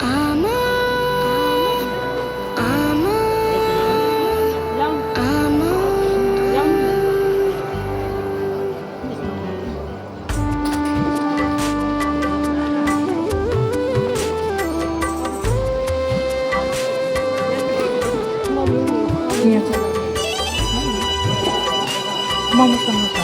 आमा आमा आमा Mama sama ka.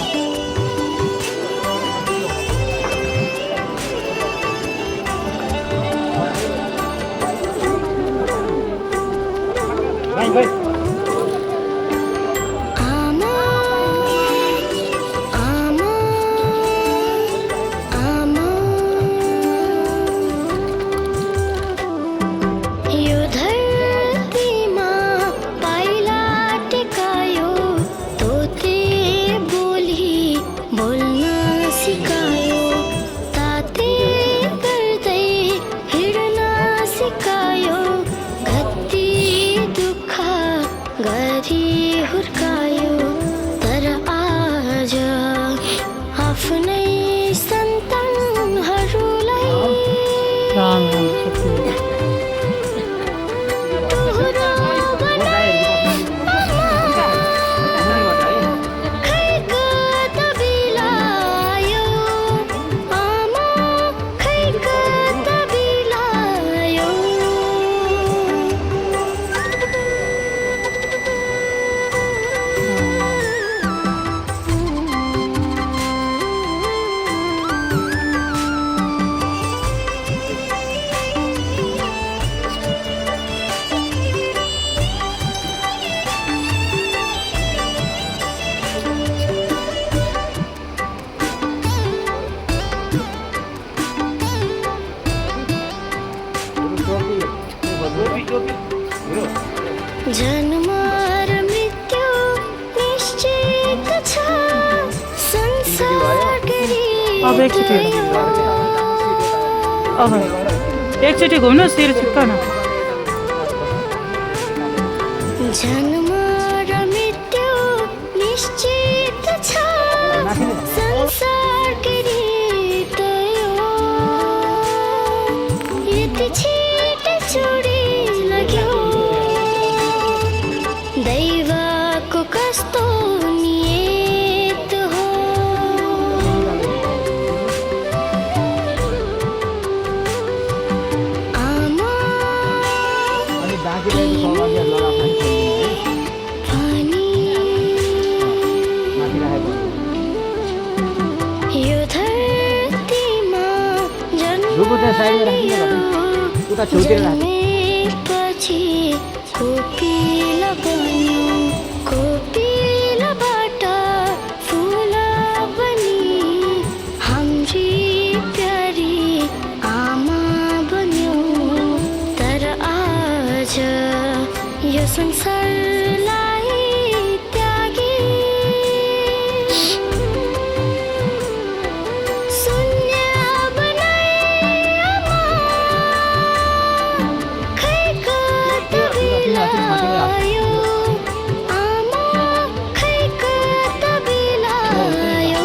आमा आमा आमा यो धरतीमा पाइला टेकायो तोते बोली बोल्न सिकायो ताते गर्दै हिँड्न सिकायो कति दुःख गरी हुर्कायो तर आज आफ्नै सन्तानहरूलाई Ram Ram Shakti. दोहोरो बनाई खै कता बिलायो आमा खै कता बिलायो जन्म र मृत्यु निश्चित छ संसार अब एकचोटि अब एकचोटि घुम्नुहोस् तेरो चिक्क न जन्म र मृत्यु निश्चित छ संसार रीत यो यति छिटै चुडी लाग्यो दैवको कस्तो नियत हो आमा पानी यो धरतीमा जन्मेपछि कोपिला बन्यो कोपिलाबाट फुल बनी हाम्री प्यारी आमा बन्यो तर आज यो संसारलाई त्यागी शून्य बनाई आमा खै कता बिलायो आमा खै कता बिलायो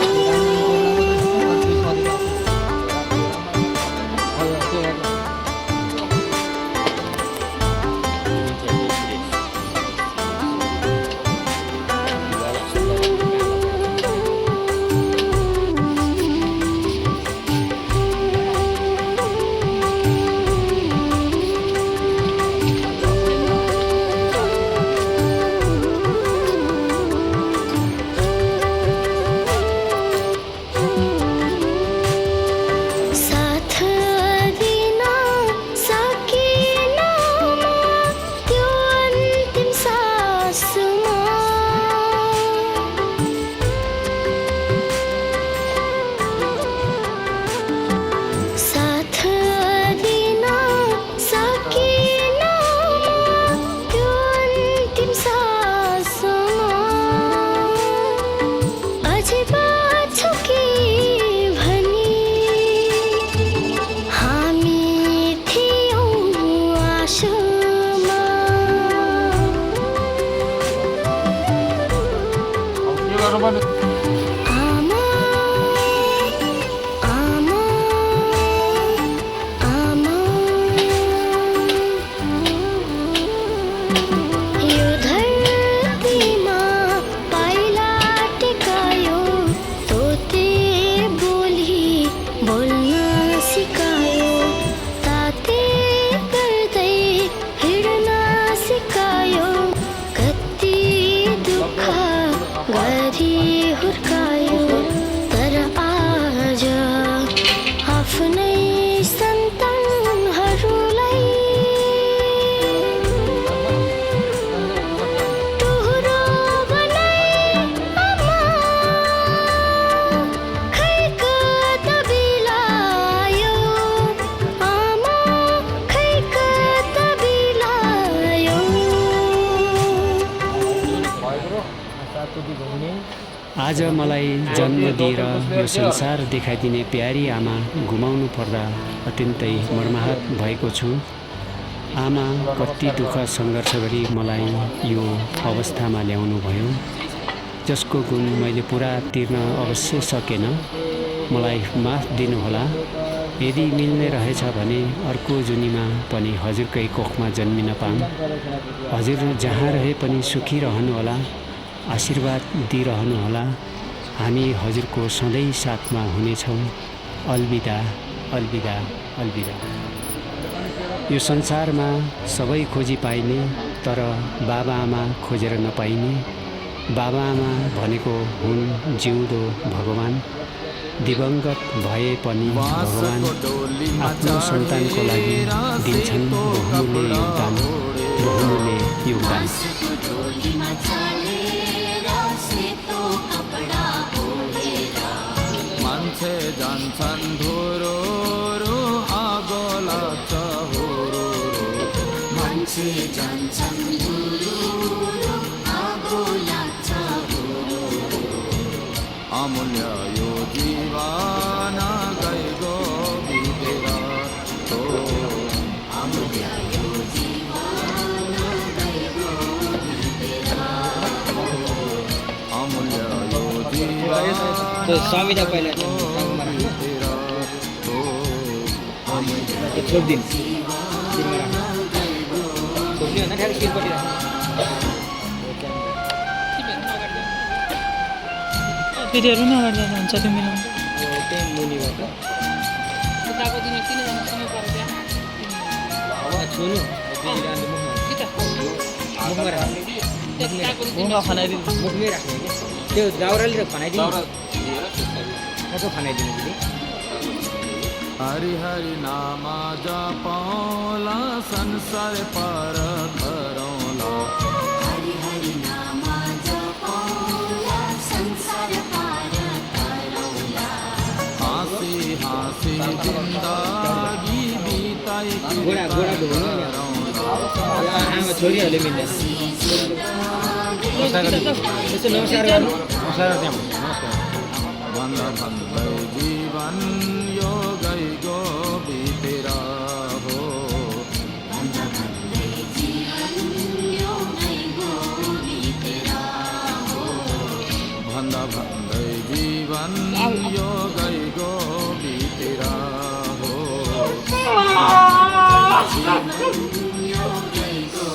आज मलाई जन्म दिएर यो संसार देखाइदिने प्यारी आमा गुमाउनु पर्दा अत्यन्तै मर्माहत भएको छु। आमा कति दुःख सङ्घर्ष गरी मलाई यो अवस्थामा ल्याउनु भयो, जसको गुण मैले पुरा तिर्न अवश्य सकेन। मलाई माफ दिनुहोला। यदि मिल्ने रहेछ भने अर्को जुनीमा पनि हजुरकै कोखमा जन्मिन पाऊँ। हजुर जहाँ रहे पनि सुखी रहनुहोला, आशीर्वाद दिइरहनुहोला। हामी हजुरको सधैँ साथमा हुनेछौँ। अलविदा, अलविदा, अलविदा। यो संसारमा सबै खोजी पाइने, तर बाबाआमा खोजेर नपाइने। बाबाआमा भनेको हुन् जिउँदो भगवान। दिवंगत भए पनि भगवान आफ्नो सन्तानको लागि दिन्छन् बहुमूल्य योगदान, बहुमूल्य योगदान। मान्छे जान्छन् धुरो आगो लाग्छ हुरो, मान्छे जान्छन् धुरो आगो लाग्छ हुरो। अमूल्य यो जीवन गएको बितेर हो, अमूल्य यो जीवन गएको बितेर, अमूल्य यो जीवन स्वामीलाई पहिला छोडिदिनु, शिरमा राख्नु, छोड्ने भन्दा ठ्याक्कै शिरपट्टि राख्नु। फेरिहरू नै अगाडि जाँदा हुन्छ त्यो मिलाउनु। त्यही मुनिबाट छुनु मुखमा राख्ने, मुखमा खनाइदिनु, मुखमै राख्ने क्या। त्यो दाउराले त खनाइदिनु, ठ्याक्क खनाइदिनु दिदी। हरि हरि नाम जपौला संसार पर करौला, हरि हरि नाम जपौला संसार पर करौला। हाँसी हाँसी जिन्दगी बिताई गोडा गोडा धुनु आमा छोरीहरूले मिल्दैन। यसो नमस्कार गर्नु। भन्दा भन्दै जीवन यो गएको बितेर हो, भन्दा भन्दै जीवन यो गएको बितेर हो, भन्दा भन्दै जीवन यो गएको बितेर हो, जीवन यो गएको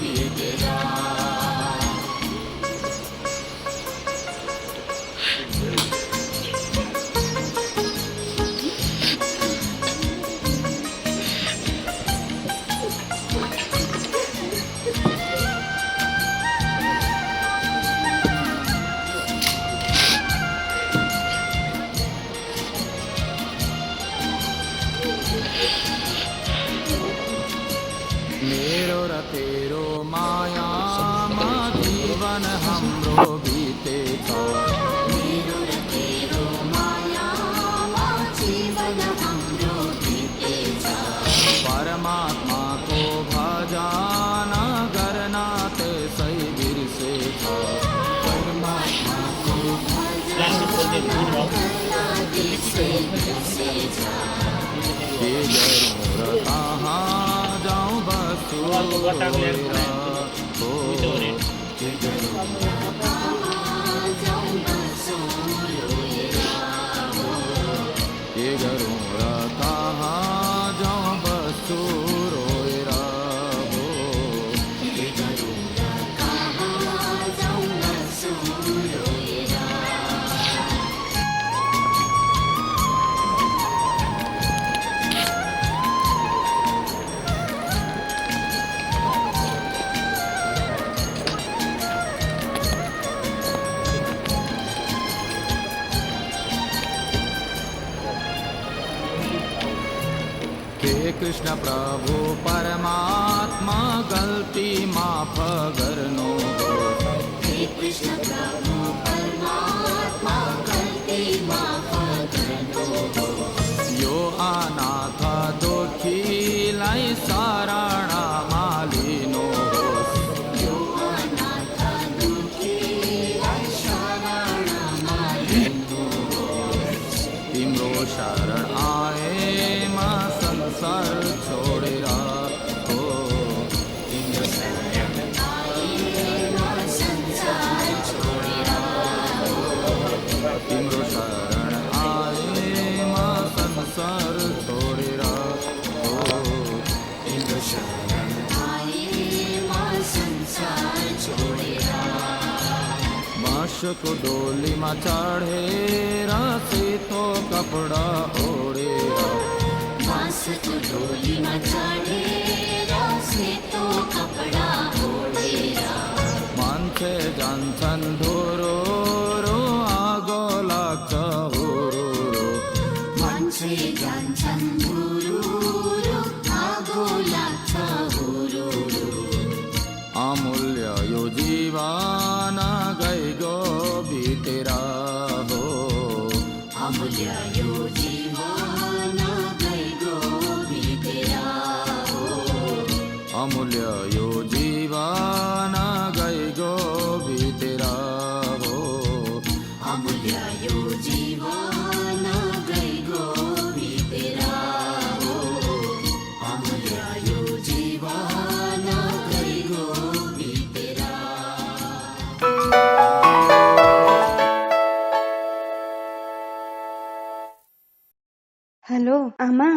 बितेर। मेरो र तेरो मायामा जीवन हाम्रो बितेछ, मेरो र तेरो मायामा जीवन हाम्रो बितेछ। परमात्माको भजन गर्न त्यसै बिर्सेछ, परमात्माको भजन गर्न त्यसै बिर्सेछ। के गरौँ र कहाँ जाऊँ बसु रोएर हो, के गरौँ र कहाँ जाऊँ बसु रोएर हो, के गरौँ र कहाँ जाऊँ बसु रोएर हो, के गरौँ र कहाँ जाऊँ बसु रोएर। हे कृष्ण प्रभु परमात्मा गल्ती माफ गर्नु, हे कृष्ण प्रभु परमात्मा गल्ती माफ गर्नु। यो अनाथ दुखीलाई शरणमा लिनुहोस्, यो अनाथ दुखीलाई शरणमा शरण आएमा संसार छोडेर हो तिम्रो शरण आएमा संसार छोडेर तिम्रो शरण आएमा संसार छोडेर हो तिम्रो शरण आएमा संसार छोडेर बाँसको डोलीमा चढेर सेतो कपडा ओढेर बाँसको डोलीमा चढेर सेतो कपडा ओढेर मान्छे जान्छन् धोरो आगो लाग्छ हुरो मान्छे जान्छन् धुरो आगो लाग्छ हुरो अमूल्य यो जीवन गइगो बितेर हो अमूल्य यो जीवन गइगो बितेर हो अमूल्य यो जीवन गइगो बितेर हो अमूल्य यो जीवन गइगो बितेर हो अमूल्य यो जीवन गइगो बितेर हेलो आमा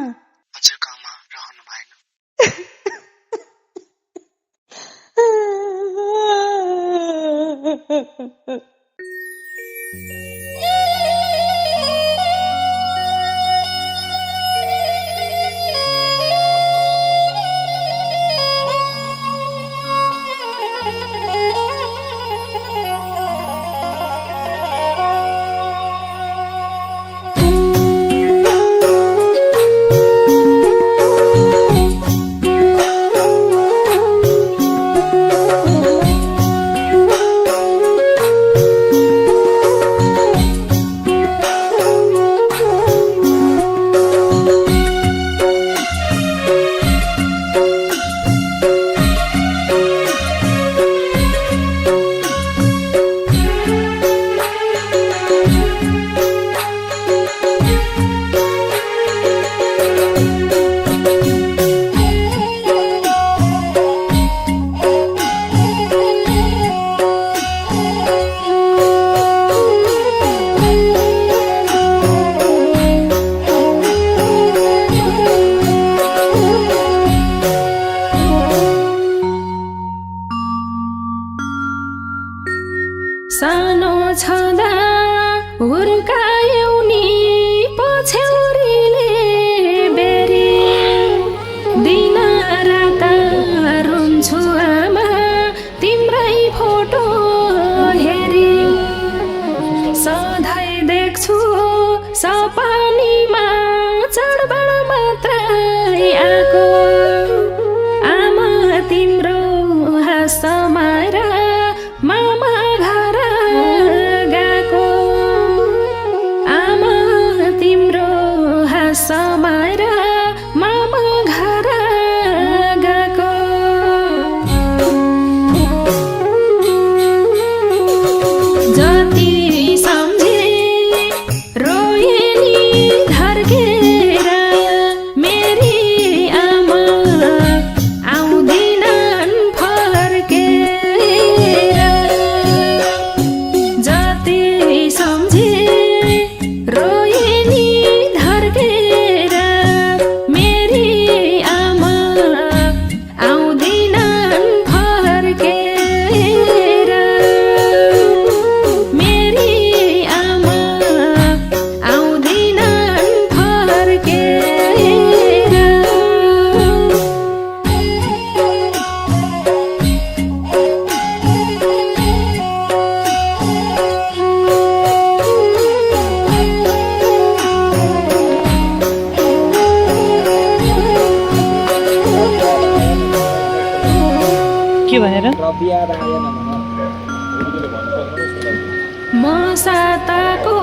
हजुरको आमा रहनु भएन। सानो छँदा हुर्कायौ नि पछ्यौरीले बेरी दिन रात रुन्छु आमा तिम्रै फोटो हेरी सधैँ देख्छु सपनीमा चाडबाड मात्रै आएको आमा तिम्रो हाँसमाएर मामा घर गएको आमा तिम्रो हाँसमाएर मामा घर गएको जति सम्झे रोए नि धर्केर मेरी आमा आउँदिनन् फर्केर जति सम्झे रोए नि धर्केर मेरी आमा आउँदिनन् फर्केर मेरी आमा आउँदिनन् फर्केर के भनेर म साताको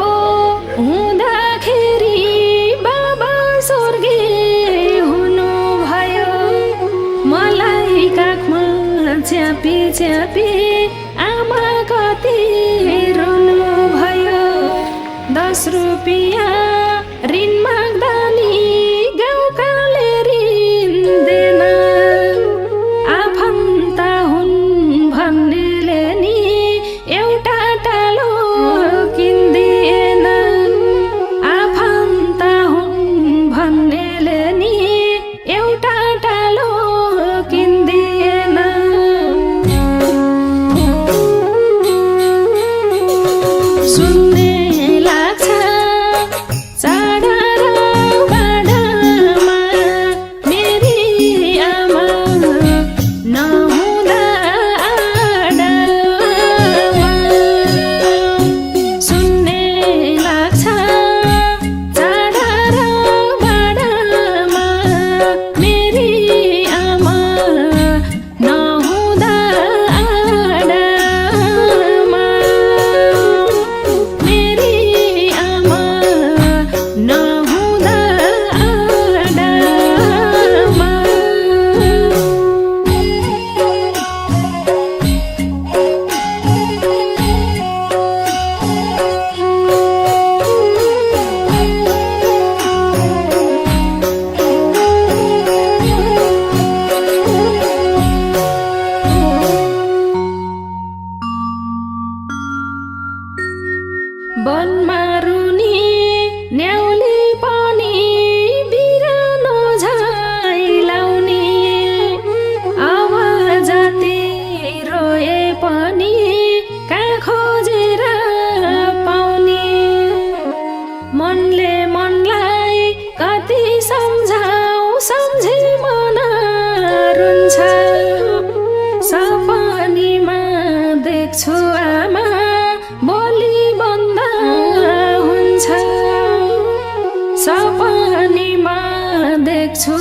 हुँदाखेरि बाबा स्वर्गे हुनुभयो मलाई काखमा च्यापी च्यापी आमा कति रुनुभयो 10 रुपियाँ ऋण माग्दा नि गाउँकाले ऋण आफन्त हुन् भन्नेले नि एउटा टालो किन्दिएन आफन्त हुन् भन्नेले नि एउटा टालो किन्दिएन सुन्ने लाग्छ चाडा र बाडामा मेरी आमा नहुँदा आडामा सुन्ने लाग्छ चाडा र बाडामा मेरी आमा नहुँदा आडामा मेरी आमा नहुँदा आडामा वनमा रुनी न्याउली पनि बिरानो झैलाउने आवाजती रोए पनि कहाँ खोजेर पाउने मनले मनलाई कति सम्झाउ सम्झे मन रुन्छ सपनीमा देख्छु आमा बोली बन्द हुन्छ सपनीमा देख्छु